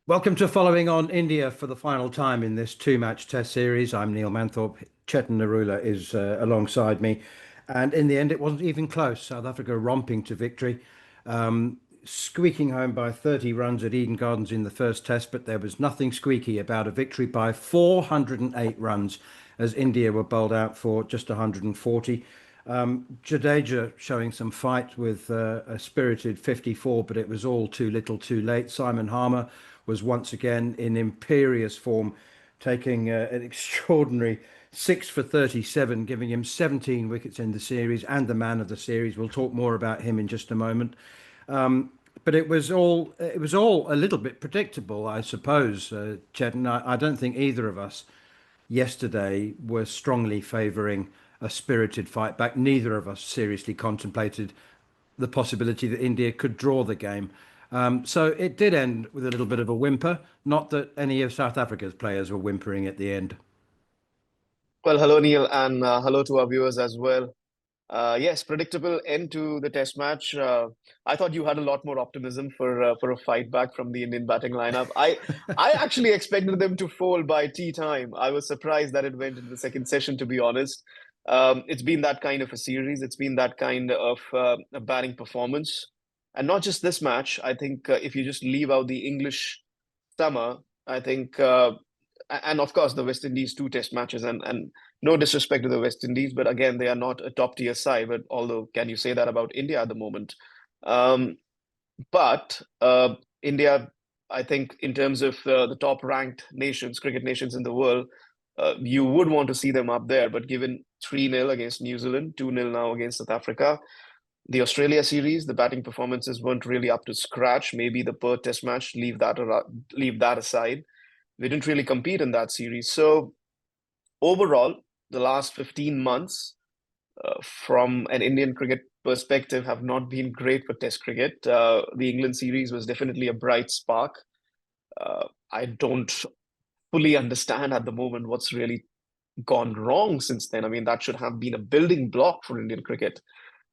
Welcome to Following on India for the final time in this two-match test series. I'm Neil Manthorp. Chetan Narula is alongside me. And in the end, it wasn't even close. South Africa romping to victory, squeaking home by 30 runs at Eden Gardens in the first test, but there was nothing squeaky about a victory by 408 runs as India were bowled out for just 140. Jadeja showing some fight with a spirited 54, but it was all too little too late. Simon Harmer was once again in imperious form, taking an extraordinary 6 for 37, giving him 17 wickets in the series and the man of the series. We'll talk more about him in just a moment. But it was all a little bit predictable, I suppose, Chetan. I don't think either of us yesterday were strongly favouring a spirited fight back. Neither of us seriously contemplated the possibility that India could draw the game. So it did end with a little bit of a whimper. Not that any of South Africa's players were whimpering at the end. Well, hello, Neil, and hello to our viewers as well. Yes, predictable end to the test match. I thought you had a lot more optimism for a fight back from the Indian batting lineup. I actually expected them to fold by tea time. I was surprised that it went into the second session, to be honest. It's been that kind of a series. It's been that kind of a batting performance, and not just this match. I think if you just leave out the English summer, I think. And of course the West Indies two test matches and no disrespect to the West Indies, but again they are not a top tier side. But although can you say that about India at the moment? Um, but India, I think in terms of the top ranked nations, cricket nations in the world, you would want to see them up there. But given 3-0 against New Zealand, 2-0 now against South Africa, the Australia series, the batting performances weren't really up to scratch. Maybe the Perth Test match, leave that aside. We didn't really compete in that series. So overall, the last 15 months, from an Indian cricket perspective, have not been great for Test cricket. The England series was definitely a bright spark. I don't fully understand at the moment what's really gone wrong since then. I mean, that should have been a building block for Indian cricket.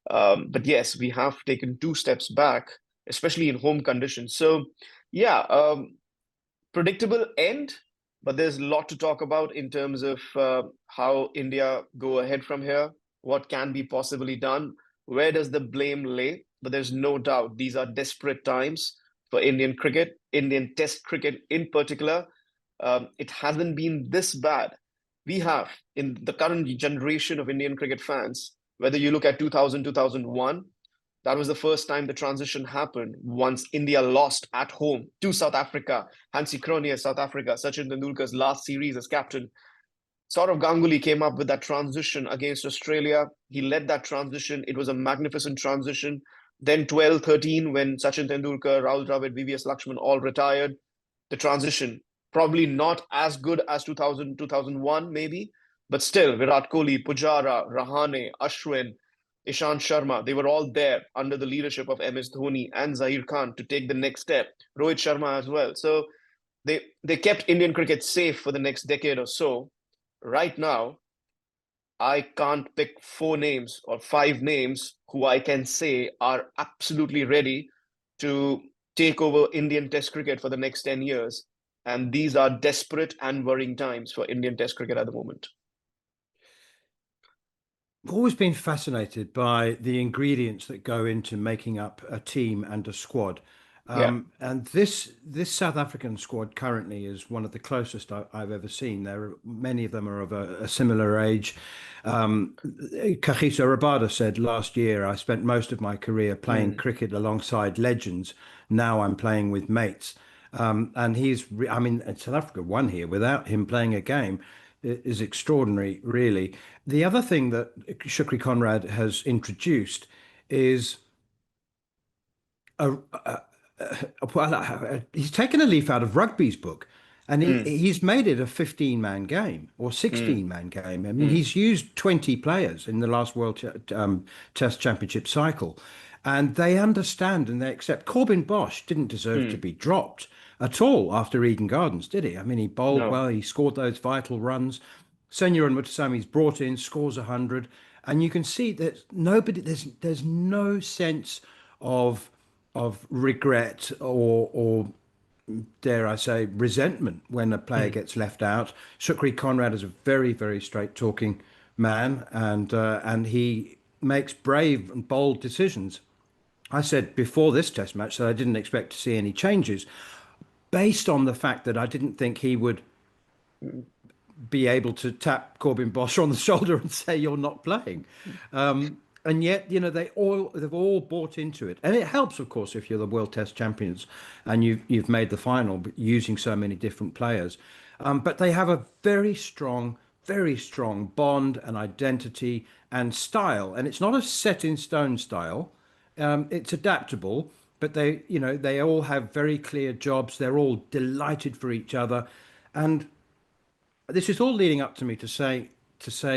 But yes, we have taken two steps back, especially in home conditions. So, yeah, predictable end, but there's a lot to talk about in terms of how India go ahead from here, what can be possibly done, where does the blame lay. But there's no doubt these are desperate times for Indian cricket, Indian Test cricket in particular. It hasn't been this bad. We have in the current generation of Indian cricket fans, whether you look at 2000, 2001, that was the first time the transition happened once India lost at home to South Africa. Hansi Cronje, South Africa, Sachin Tendulkar's last series as captain. Saurav Ganguly came up with that transition against Australia. He led that transition. It was a magnificent transition. Then 12, 13, when Sachin Tendulkar, Rahul Dravid, VVS Lakshman all retired, the transition probably not as good as 2000, 2001 maybe, but still Virat Kohli, Pujara, Rahane, Ashwin, Ishant Sharma, they were all there under the leadership of MS Dhoni and Zahir Khan to take the next step. Rohit Sharma as well. So they kept Indian cricket safe for the next decade or so. Right now, I can't pick four names or five names who I can say are absolutely ready to take over Indian Test cricket for the next 10 years. And these are desperate and worrying times for Indian Test cricket at the moment. I've always been fascinated by the ingredients that go into making up a team and a squad. Yeah. And this South African squad currently is one of the closest I've ever seen. Many of them are of a similar age. Kagiso Rabada said last year, "I spent most of my career playing Mm, cricket alongside legends. Now I'm playing with mates." And I mean, and South Africa won here without him playing a game is extraordinary, really. The other thing that Shukri Conrad has introduced is he's taken a leaf out of rugby's book, and mm, he's made it a 15-man game or mm, 16-man game. I mean, mm, he's used 20 players in the last Test Championship cycle, and they understand and they accept. Corbin Bosch didn't deserve to mm. be dropped at all after Eden Gardens, did he? I mean, he bowled No. well, he scored those vital runs. Senor and Mutasami's brought in, scores 100, and you can see that there's no sense of regret or dare I say, resentment when a player gets left out. Shukri Conrad is a very, very straight-talking man, and he makes brave and bold decisions. I said before this Test match that I didn't expect to see any changes, based on the fact that I didn't think he would Mm. be able to tap Corbin Bosch on the shoulder and say you're not playing. And yet, they've all bought into it, and it helps, of course, if you're the World Test champions and you've made the final using so many different players. But they have a very strong bond and identity and style, and it's not a set in stone style. It's adaptable, but they all have very clear jobs. They're all delighted for each other, and this is all leading up to me to say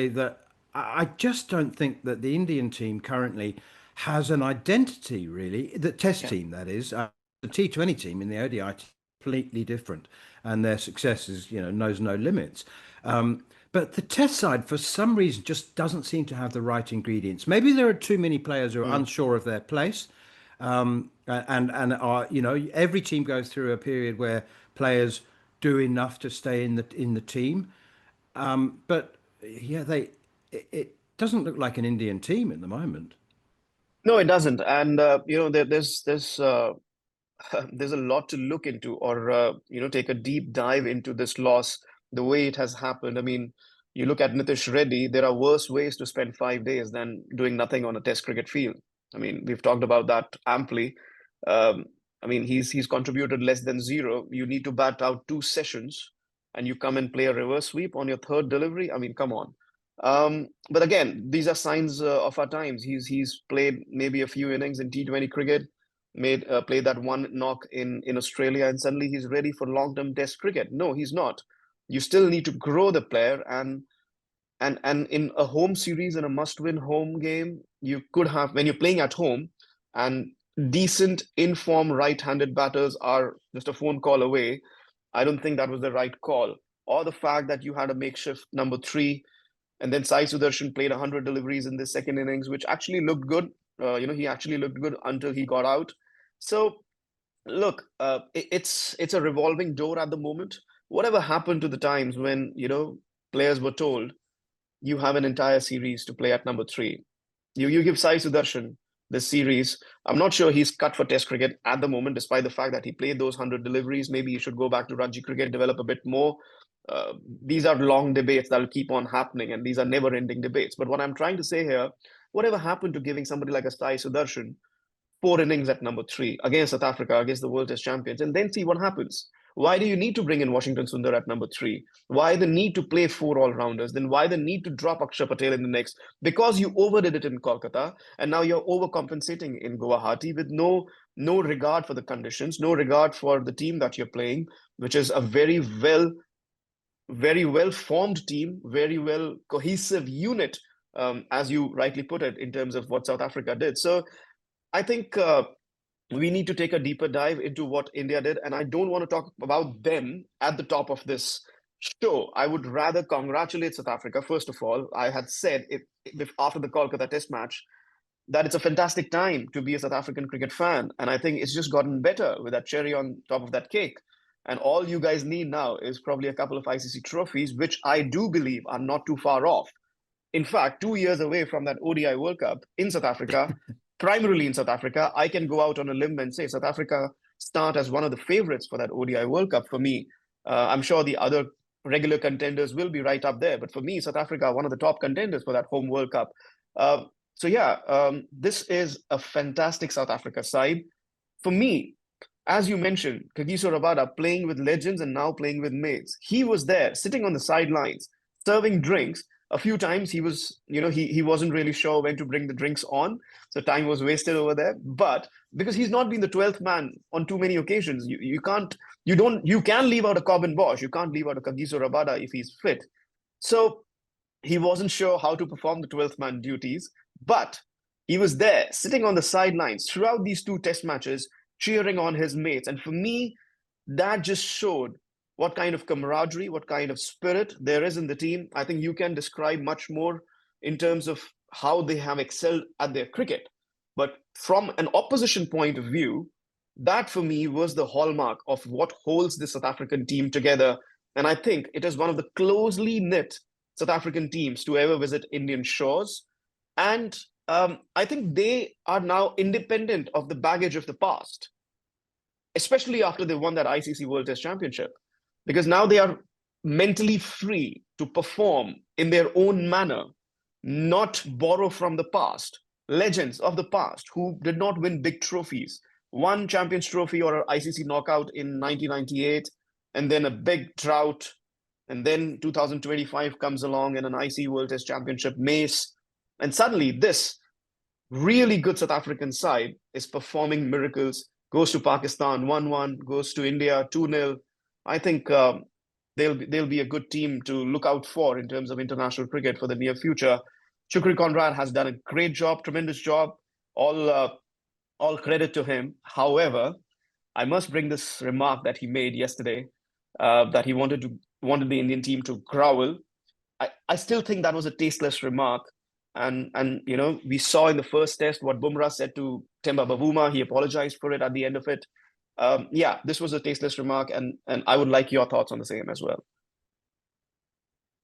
that I just don't think that the Indian team currently has an identity really. The Test Yeah. team, that is, the T20 team in the ODI completely different, and their success is knows no limits. But the Test side, for some reason, just doesn't seem to have the right ingredients. Maybe there are too many players who are Mm. unsure of their place, and are every team goes through a period where players do enough to stay in the team. But yeah, it doesn't look like an Indian team at the moment. No, it doesn't. And there's a lot to look into, or take a deep dive into this loss, the way it has happened. I mean, you look at Nitish Reddy, there are worse ways to spend 5 days than doing nothing on a Test cricket field. I mean, we've talked about that amply. Um, I mean, he's contributed less than zero. You need to bat out 2 sessions, and you come and play a reverse sweep on your third delivery. I mean, come on. But again, these are signs of our times. He's played maybe a few innings in T20 cricket, made played that one knock in Australia, and suddenly he's ready for long-term Test cricket. No, he's not. You still need to grow the player, and in a home series, in a must-win home game, you could have, when you're playing at home, and decent in-form right-handed batters are just a phone call away. I don't think that was the right call. Or the fact that you had a makeshift number three, and then Sai Sudarshan played 100 deliveries in the second innings, which actually looked good. He actually looked good until he got out. So look, it's a revolving door at the moment. Whatever happened to the times when players were told you have an entire series to play at number three. You give Sai Sudarshan this series. I'm not sure he's cut for Test cricket at the moment, despite the fact that he played those 100 deliveries. Maybe he should go back to Ranji cricket, develop a bit more. Uh, these are long debates that'll keep on happening, and these are never-ending debates. But what I'm trying to say here, whatever happened to giving somebody like a Sai Sudarshan 4 innings at number three against South Africa, against the World Test champions, and then see what happens? Why do you need to bring in Washington Sundar at number three? Why the need to play 4 all-rounders? Then why the need to drop Akshar Patel in the next? Because you overdid it in Kolkata, and now you're overcompensating in Guwahati with no regard for the conditions, no regard for the team that you're playing, which is a very well formed team, very well cohesive unit, as you rightly put it, in terms of what South Africa did. So I think we need to take a deeper dive into what India did. And I don't want to talk about them at the top of this show. I would rather congratulate South Africa. First of all, I had said if after the Kolkata Test match that it's a fantastic time to be a South African cricket fan. And I think it's just gotten better with that cherry on top of that cake. And all you guys need now is probably a couple of ICC trophies, which I do believe are not too far off. In fact, 2 years away from that ODI World Cup in South Africa, primarily in South Africa, I can go out on a limb and say South Africa start as one of the favorites for that ODI World Cup for me. I'm sure the other regular contenders will be right up there, but for me, South Africa, one of the top contenders for that home World Cup. This is a fantastic South Africa side. For me, as you mentioned, Kagiso Rabada playing with legends and now playing with mates. He was there, sitting on the sidelines, serving drinks. A few times he was, he wasn't really sure when to bring the drinks on, so time was wasted over there. But because he's not been the 12th man on too many occasions, you can leave out a Corbin Bosch, you can't leave out a Kagiso Rabada if he's fit. So he wasn't sure how to perform the 12th man duties, but he was there, sitting on the sidelines throughout these 2 Test matches, cheering on his mates. And for me, that just showed what kind of camaraderie, what kind of spirit there is in the team. I think you can describe much more in terms of how they have excelled at their cricket. But from an opposition point of view, That for me was the hallmark of what holds the South African team together. And I think it is one of the closely knit South African teams to ever visit Indian shores. And I think they are now independent of the baggage of the past, especially after they won that ICC World Test Championship, because now they are mentally free to perform in their own manner, not borrow from the past. Legends of the past who did not win big trophies, one Champions Trophy or an ICC knockout in 1998, and then a big drought. And then 2025 comes along and an ICC World Test Championship mace. And suddenly, this really good South African side is performing miracles, goes to Pakistan 1-1, goes to India 2-0. I think they'll be a good team to look out for in terms of international cricket for the near future. Shukri Conrad has done a great job, tremendous job. All credit to him. However, I must bring this remark that he made yesterday, that he wanted the Indian team to growl. I still think that was a tasteless remark. And you know, we saw in the first test what Bumrah said to Temba Bavuma. He apologized for it at the end of it. Yeah, this was a tasteless remark, and I would like your thoughts on the same as well.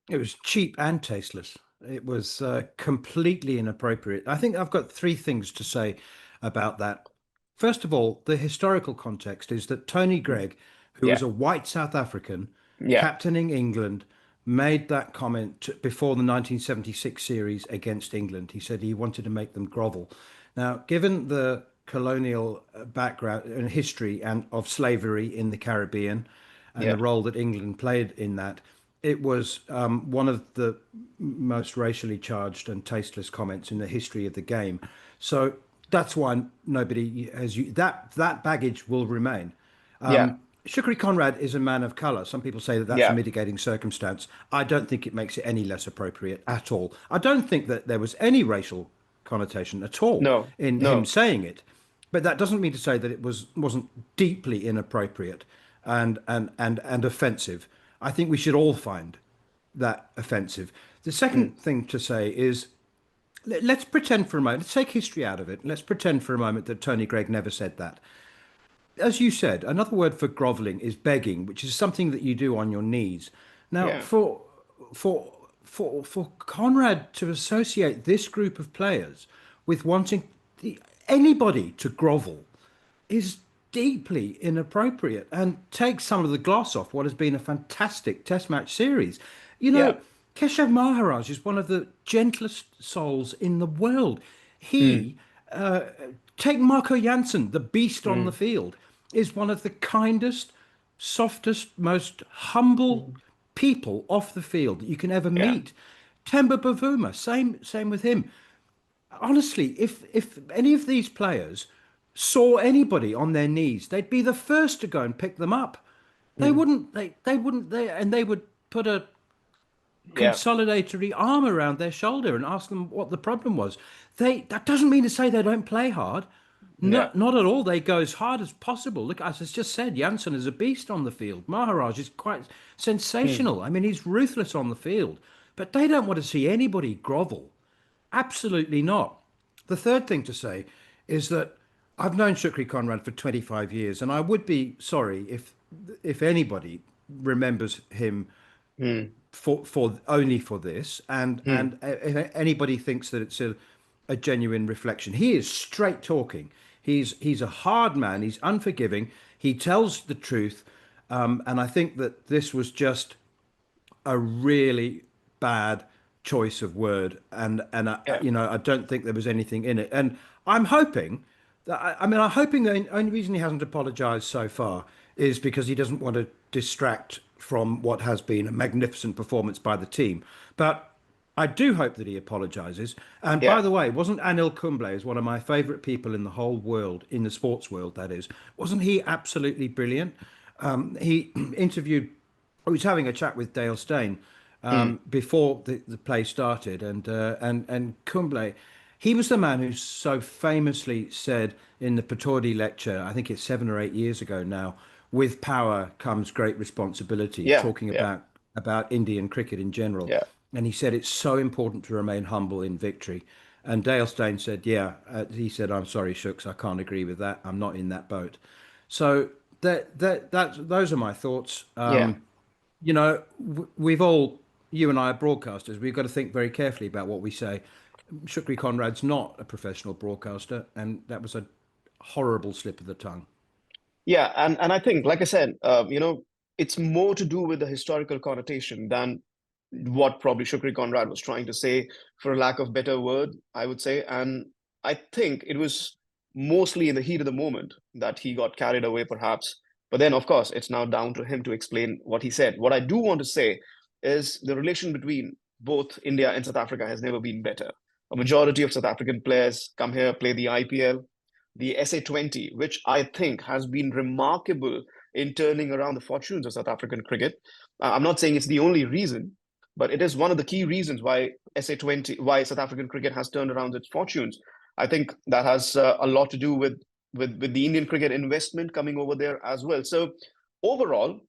It was cheap and tasteless. It was completely inappropriate. I think I've got three things to say about that. First of all, the historical context is that Tony Greig, who was Yeah, a white South African yeah, captaining England, made that comment before the 1976 series against England. He said he wanted to make them grovel. Now, given the colonial background and history and of slavery in the Caribbean and the yeah, role that England played in that, it was one of the most racially charged and tasteless comments in the history of the game. So that's why nobody has that baggage will remain. yeah, Shukri Conrad is a man of colour. Some people say that that's a yeah. mitigating circumstance. I don't think it makes it any less appropriate at all. I don't think that there was any racial connotation at all No, in him no. saying it. But that doesn't mean to say that it wasn't deeply inappropriate and offensive. I think we should all find that offensive. The Mm, second thing to say is let's pretend for a moment, let's take history out of it. Let's pretend for a moment that Tony Greig never said that. As you said, another word for groveling is begging, which is something that you do on your knees. Now, yeah, for for Conrad to associate this group of players with wanting anybody to grovel is deeply inappropriate and takes some of the gloss off what has been a fantastic Test match series. You yeah. know, Keshav Maharaj is one of the gentlest souls in the world. Mm, He, take Marco Jansen, the beast on the mm, field, is one of the kindest, softest, most humble mm. people off the field that you can ever Yeah. meet. Temba Bavuma, same with him. Honestly, if any of these players saw anybody on their knees, they'd be the first to go and pick them up. Mm, They wouldn't they would put a yeah. consolidatory arm around their shoulder and ask them what the problem was. That doesn't mean to say they don't play hard. Yeah. Not at all. They go as hard as possible. Look, as I just said, Janssen is a beast on the field. Maharaj is quite Mm, sensational. I mean, he's ruthless on the field. But they don't want to see anybody grovel. Absolutely not. The third thing to say is that I've known Shukri Conrad for 25 years, and I would be sorry if anybody remembers him mm, for only for this, mm. and if anybody thinks that it's a genuine reflection. He is straight talking. He's a hard man. He's unforgiving. He tells the truth, and I think that this was just a really bad choice of word, and Yeah. you know, I don't think there was anything in it. And I'm hoping that I mean, I'm hoping the only reason he hasn't apologized so far is because he doesn't want to distract from what has been a magnificent performance by the team. But I do hope that he apologizes. And by Yeah. the way, wasn't Anil Kumble is one of my favorite people in the whole world, in the sports world, that is. Wasn't he absolutely brilliant? He interviewed I was having a chat with Dale Steyn Mm, before the play started, and Kumble, he was the man who so famously said in the Pataudi lecture, I think it's 7 or 8 years ago now, "With power comes great responsibility," yeah. talking Yeah. about Indian cricket in general, Yeah. and he said it's so important to remain humble in victory. And Dale Steyn said, "Yeah," he said, "I'm sorry, Shooks, I can't agree with that. I'm not in that boat." So those are my thoughts. Yeah. You know, we've all, you and I are broadcasters. We've got to think very carefully about what we say. Shukri Conrad's not a professional broadcaster, and that was a horrible slip of the tongue. Yeah, and I think, like I said, it's more to do with the historical connotation than what probably Shukri Conrad was trying to say, for lack of better word, I would say. And I think it was mostly in the heat of the moment that he got carried away, perhaps. But then, of course, it's now down to him to explain what he said. What I do want to say is the relation between both India and South Africa has never been better. A majority of South African players come here, play the IPL, the SA20, which I think has been remarkable in turning around the fortunes of South African cricket. I'm not saying it's the only reason, but it is one of the key reasons why SA20, why South African cricket has turned around its fortunes. I think that has a lot to do with the Indian cricket investment coming over there as well. So overall,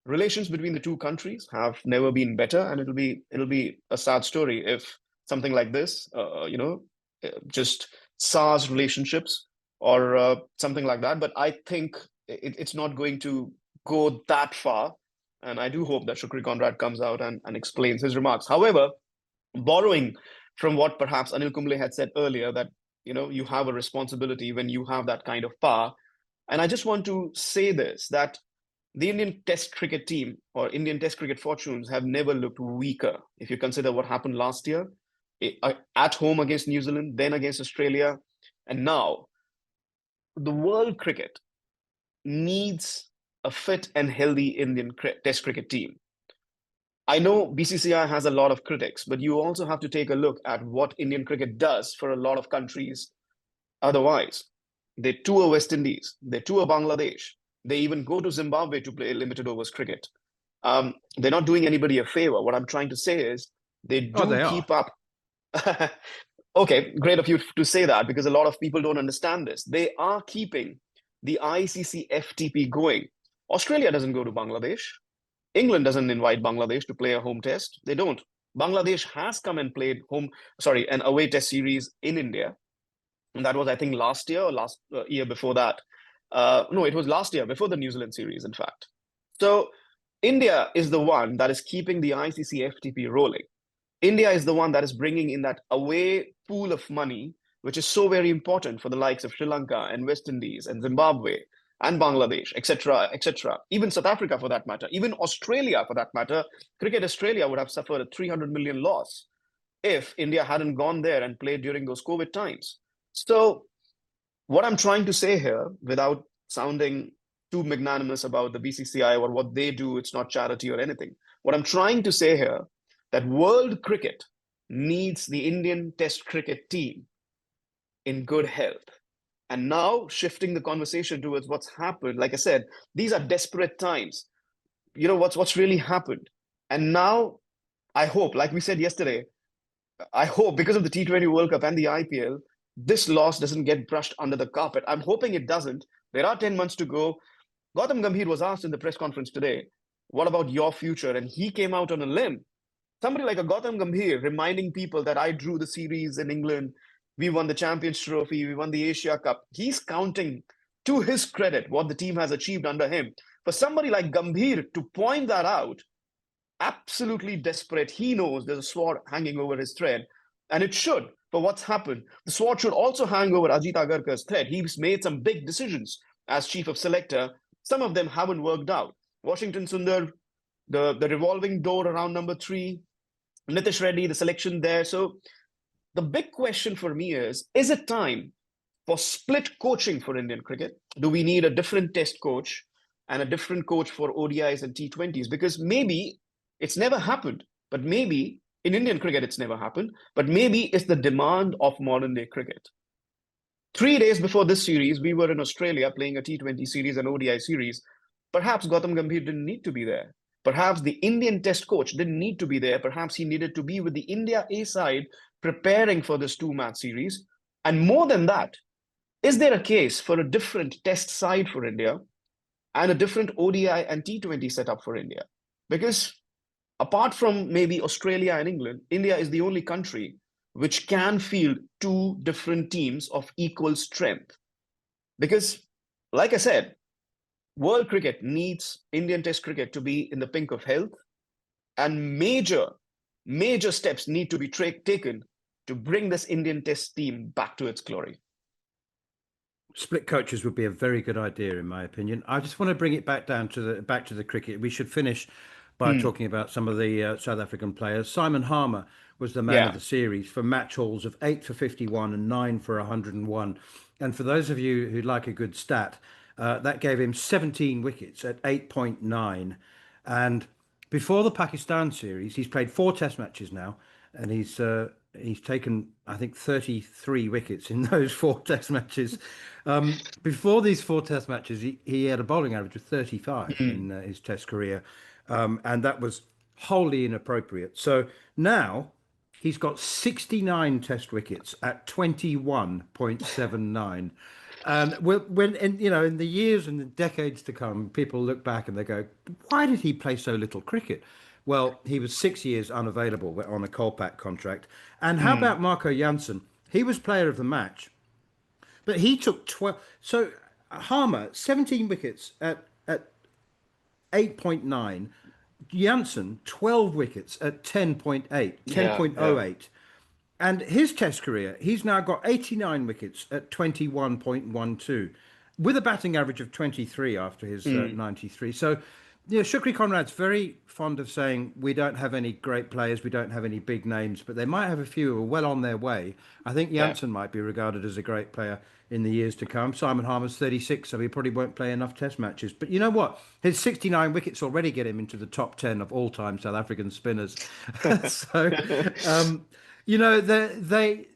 relations between the two countries have never been better, and it'll be a sad story if something like this, just SARS relationships or something like that. But I think it's not going to go that far. And I do hope that Shukri Conrad comes out and explains his remarks. However, borrowing from what perhaps Anil Kumble had said earlier, that you have a responsibility when you have that kind of power. And I just want to say this, that the Indian Test cricket team or Indian Test cricket fortunes have never looked weaker. If you consider what happened last year, at home against New Zealand, then against Australia, and now the world cricket needs a fit and healthy Indian Test cricket team. I know BCCI has a lot of critics, but you also have to take a look at what Indian cricket does for a lot of countries otherwise. They tour West Indies, they tour Bangladesh, they even go to Zimbabwe to play limited overs cricket. They're not doing anybody a favor. What I'm trying to say is they Oh, do they are. keep up. Okay, great of you to say that, because a lot of people don't understand this. They are keeping the ICC FTP going. Australia doesn't go to Bangladesh. England doesn't invite Bangladesh to play a home test. They don't. Bangladesh has come and played an away test series in India. And that was, I think, last year or last year before that. No, it was last year, before the New Zealand series, in fact. So India is the one that is keeping the ICC FTP rolling. India is the one that is bringing in that away pool of money, which is so very important for the likes of Sri Lanka and West Indies and Zimbabwe and Bangladesh, etc., etc. Even South Africa, for that matter, even Australia, for that matter. Cricket Australia would have suffered a 300 million loss if India hadn't gone there and played during those COVID times. So what I'm trying to say here, without sounding too magnanimous about the BCCI or what they do, it's not charity or anything. What I'm trying to say here, that world cricket needs the Indian Test cricket team in good health. And now shifting the conversation towards what's happened, like I said, these are desperate times. You know what's really happened. And now I hope, like we said yesterday, I hope because of the T20 World Cup and the IPL, this loss doesn't get brushed under the carpet. I'm hoping it doesn't. There are 10 months to go. Gautam Gambhir was asked in the press conference today, what about your future? And he came out on a limb. Somebody like a Gautam Gambhir reminding people that I drew the series in England, we won the Champions Trophy, we won the Asia Cup. He's counting, to his credit, what the team has achieved under him. For somebody like Gambhir to point that out, absolutely desperate. He knows there's a sword hanging over his thread, and it should. For what's happened, the sword should also hang over Ajit Agarkar's thread. He's made some big decisions as chief of selector. Some of them haven't worked out. Washington Sundar, the revolving door around number 3, Nitish Reddy, the selection there. So the big question for me is it time for split coaching for Indian cricket? Do we need a different test coach and a different coach for ODIs and T20s? Because maybe it's never happened, but maybe in Indian cricket, it's never happened, but maybe it's the demand of modern day cricket. 3 days before this series, we were in Australia playing a T20 series and ODI series. Perhaps Gautam Gambhir didn't need to be there. Perhaps the Indian test coach didn't need to be there. Perhaps he needed to be with the India A side preparing for this 2-match series. And more than that, is there a case for a different test side for India and a different ODI and T20 setup for India? Because apart from maybe Australia and England, India is the only country which can field 2 different teams of equal strength. Because, like I said, world cricket needs Indian Test cricket to be in the pink of health, and major steps need to be taken to bring this Indian Test team back to its glory. Split coaches would be a very good idea, in my opinion. I just want to bring it back down to the cricket. We should finish by talking about some of the South African players. Simon Harmer was the man of Yeah. the series for match hauls of 8 for 51 and 9 for 101. And for those of you who'd like a good stat, that gave him 17 wickets at 8.9. And before the Pakistan series, he's played 4 Test matches now, and he's taken, I think, 33 wickets in those 4 Test matches. Before these 4 Test matches, he had a bowling average of 35 in his Test career, and that was wholly inappropriate. So now he's got 69 Test wickets at 21.79. And in the years and the decades to come, people look back and they go, "Why did he play so little cricket?" Well, he was 6 years unavailable on a Kolpak contract. And how about Marco Jansen? He was player of the match, but he took 12. So Harmer, 17 wickets at 8.9. Jansen, 12 wickets at 10.8, Yeah, yeah. 10.08. And his Test career, he's now got 89 wickets at 21.12, with a batting average of 23 after his 93. So, Shukri Conrad's very fond of saying, we don't have any great players, we don't have any big names, but they might have a few who are well on their way. I think Yeah. Jansen might be regarded as a great player in the years to come. Simon Harmer's 36, so he probably won't play enough Test matches. But you know what? His 69 wickets already get him into the top 10 of all-time South African spinners. So, they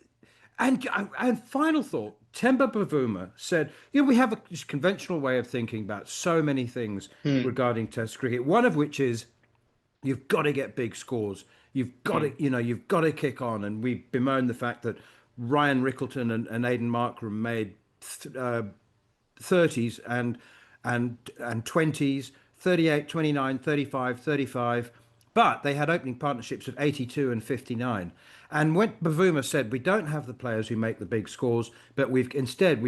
and final thought, Temba Bavuma said, we have this conventional way of thinking about so many things regarding Test cricket. One of which is you've got to get big scores. You've got to kick on. And we bemoan the fact that Ryan Rickleton and Aidan Markram made 30s and 20s, 38, 29, 35, 35. But they had opening partnerships of 82 and 59. And when Bavuma said, we don't have the players who make the big scores, but we've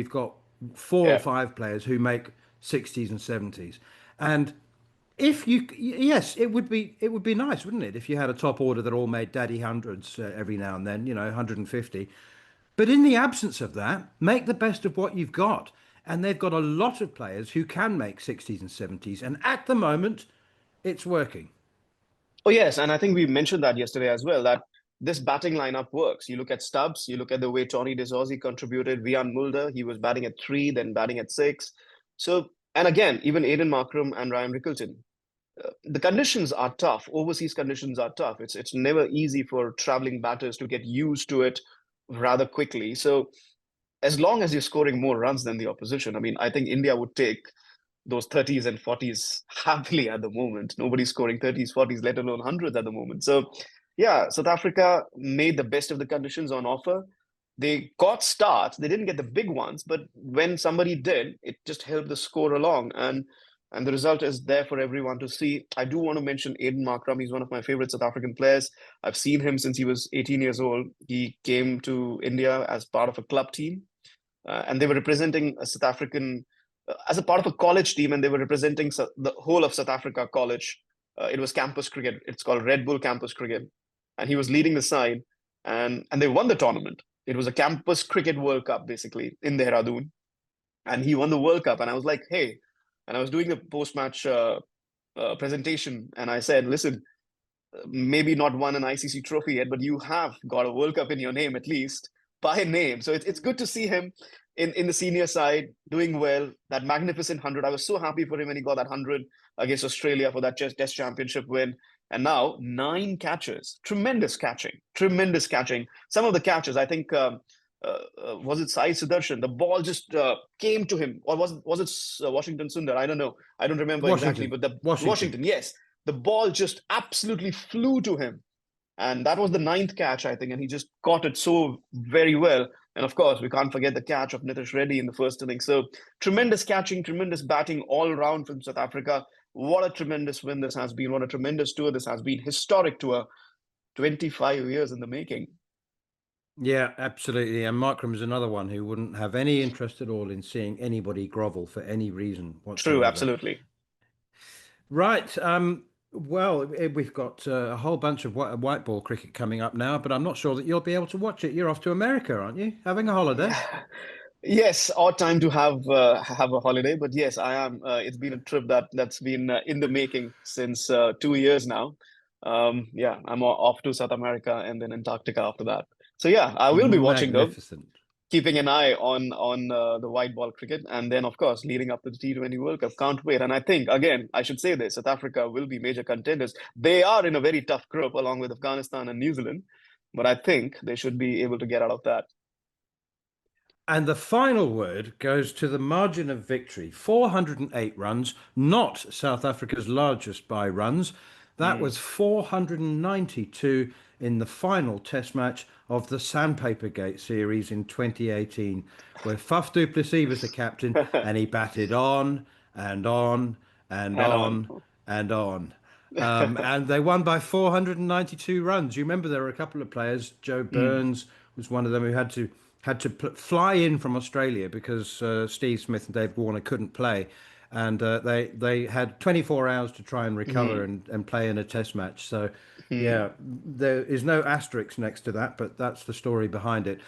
got 4 or 5 players who make 60s and 70s. And yes, it would be nice, wouldn't it, if you had a top order that all made daddy hundreds every now and then, 150. But in the absence of that, make the best of what you've got. And they've got a lot of players who can make 60s and 70s. And at the moment, it's working. Oh, yes. And I think we mentioned that yesterday as well, that this batting lineup works. You look at Stubbs, you look at the way Tony De Zorzi contributed, Vian Mulder, he was batting at 3, then batting at 6. So, and again, even Aidan Markram and Ryan Rickleton. The conditions are tough. Overseas conditions are tough. It's never easy for traveling batters to get used to it rather quickly. So as long as you're scoring more runs than the opposition, I mean, I think India would take those 30s and 40s happily at the moment. Nobody's scoring 30s, 40s, let alone hundreds at the moment. So yeah, South Africa made the best of the conditions on offer. They got starts. They didn't get the big ones, but when somebody did, it just helped the score along. And the result is there for everyone to see. I do want to mention Aidan Markram. He's one of my favorite South African players. I've seen him since he was 18 years old. He came to India as part of a club team, and they were representing a South African as a part of a college team, and they were representing the whole of South Africa college. It was campus cricket. It's called Red Bull Campus Cricket, and he was leading the side, and they won the tournament. It was a campus cricket World Cup, basically, in Dehradun. And he won the World Cup. And I was like, hey, and I was doing the post-match presentation. And I said, listen, maybe not won an ICC trophy yet, but you have got a World Cup in your name, at least by name. So it's good to see him in the senior side doing well. That magnificent 100. I was so happy for him when he got that 100 against Australia for that Test championship win. And now 9 catches, tremendous catching. Some of the catches, I think, was it Sai Sudarshan? The ball just came to him, or was it Washington Sundar? I don't know. I don't remember exactly, but the Washington, yes, the ball just absolutely flew to him, and that was the 9th catch, I think, and he just caught it so very well. And of course, we can't forget the catch of Nitish Reddy in the first inning. So tremendous catching, tremendous batting all around from South Africa. What a tremendous win this has been. What a tremendous tour this has been. Historic tour, 25 years in the making. Yeah, absolutely. And Markram is another one who wouldn't have any interest at all in seeing anybody grovel for any reason True, whatsoever. absolutely. Right. Well, we've got a whole bunch of white ball cricket coming up now, but I'm not sure that you'll be able to watch it. You're off to America, aren't you? Having a holiday? Yes, odd time to have a holiday, but yes, I am. It's been a trip that's been in the making since 2 years now. Yeah, I'm off to South America and then Antarctica after that. So yeah, I will be watching though, Magnificent. keeping an eye on the white ball cricket, and then of course leading up to the T20 World Cup. Can't wait. And I think again, I should say this: South Africa will be major contenders. They are in a very tough group along with Afghanistan and New Zealand, but I think they should be able to get out of that. And the final word goes to the margin of victory 408 runs, not South Africa's largest by runs. That Mm. was 492 in the final test match of the Sandpaper Gate series in 2018, where Faf du Plessis was the captain and he batted on and on and And on. on and on. And they won by 492 runs. You remember there were a couple of players. Joe Mm. Burns was one of them who had to fly in from Australia because Steve Smith and Dave Warner couldn't play, and they had 24 hours to try and recover Mm. and play in a test match. So, Mm. yeah, there is no asterisk next to that, but that's the story behind it.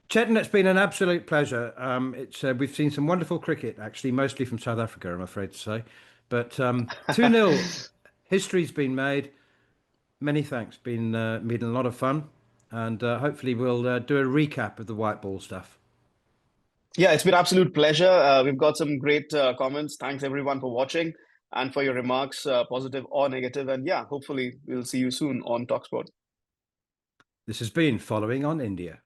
Chetan, it's been an absolute pleasure. It's we've seen some wonderful cricket, actually, mostly from South Africa, I'm afraid to say. But 2-0, history's been made. Many thanks. Been a lot of fun, and hopefully we'll do a recap of the white ball stuff. Yeah, it's been absolute pleasure. We've got some great comments. Thanks everyone for watching and for your remarks, positive or negative. And yeah, hopefully we'll see you soon on talkSPORT. This has been Following on India.